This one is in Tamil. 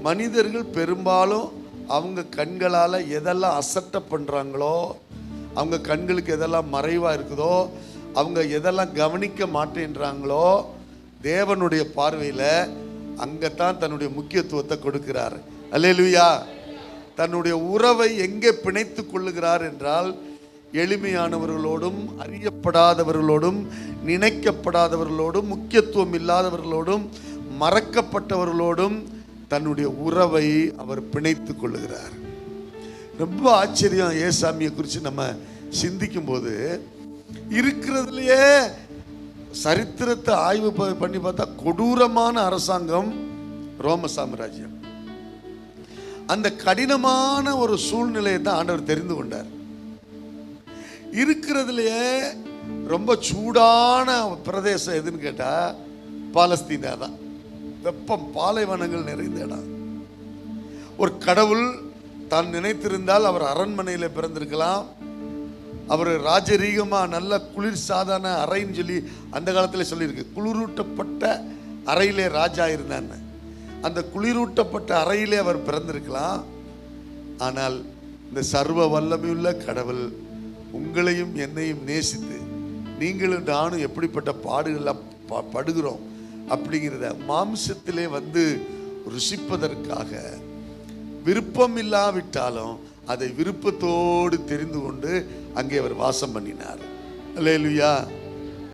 மனிதர்கள் பெரும்பாலும் அவங்க கண்களால் எதெல்லாம் அசட்டை பண்ணுறாங்களோ, அவங்க கண்களுக்கு எதெல்லாம் மறைவாக இருக்குதோ, அவங்க எதெல்லாம் கவனிக்க மாட்டேன்றாங்களோ, தேவனுடைய பார்வையில் அங்கே தான் தன்னுடைய முக்கியத்துவத்தை கொடுக்கிறார். அல்லேலூயா. தன்னுடைய உறவை எங்கே பிணைத்து கொள்ளுகிறார் என்றால், எளிமையானவர்களோடும், அறியப்படாதவர்களோடும், நினைக்கப்படாதவர்களோடும், முக்கியத்துவம் இல்லாதவர்களோடும், மறக்கப்பட்டவர்களோடும் தன்னுடைய உறவை அவர் பிணைத்து கொள்ளுகிறார். ரொம்ப ஆச்சரியம். ஏசாமியை குறித்து நம்ம சிந்திக்கும் போது இருக்கிறதுலையே சரித்திரத்தை ஆய்வு பண்ணி பார்த்தா கொடூரமான அரசாங்கம் ரோம சாம்ராஜ்யம். அந்த கடினமான ஒரு சூழ்நிலையை தான் ஆண்டவர் தெரிந்து கொண்டார். இருக்கிறதுலையே ரொம்ப சூடான பிரதேசம் எதுன்னு கேட்டா பாலஸ்தீனா தான். வெப்பம், பாலைவனங்கள் நிறைந்த இடம். ஒரு கடவுள் தான் நினைத்திருந்தால் அவர் அரண்மனையில் பிறந்திருக்கலாம். அவர் ராஜரீகமாக நல்ல குளிர் சாதாரண அறைன்னு சொல்லி அந்த காலத்தில் சொல்லியிருக்கு. குளிரூட்டப்பட்ட அறையிலே ராஜா இருந்தான்னு. அந்த குளிரூட்டப்பட்ட அறையிலே அவர் பிறந்திருக்கலாம். ஆனால் இந்த சர்வ வல்லமையுள்ள கடவுள் உங்களையும் என்னையும் நேசித்து, நீங்களும் நானும் எப்படிப்பட்ட பாடுகள் படுகிறோம் அப்படிங்கிறத மாம்சத்திலே வந்து ருசிப்பதற்காக, விருப்பம் இல்லாவிட்டாலும் அதை விருப்பத்தோடு தெரிந்து கொண்டு அங்கே அவர் வாசம் பண்ணினார். அல்லேலூயா.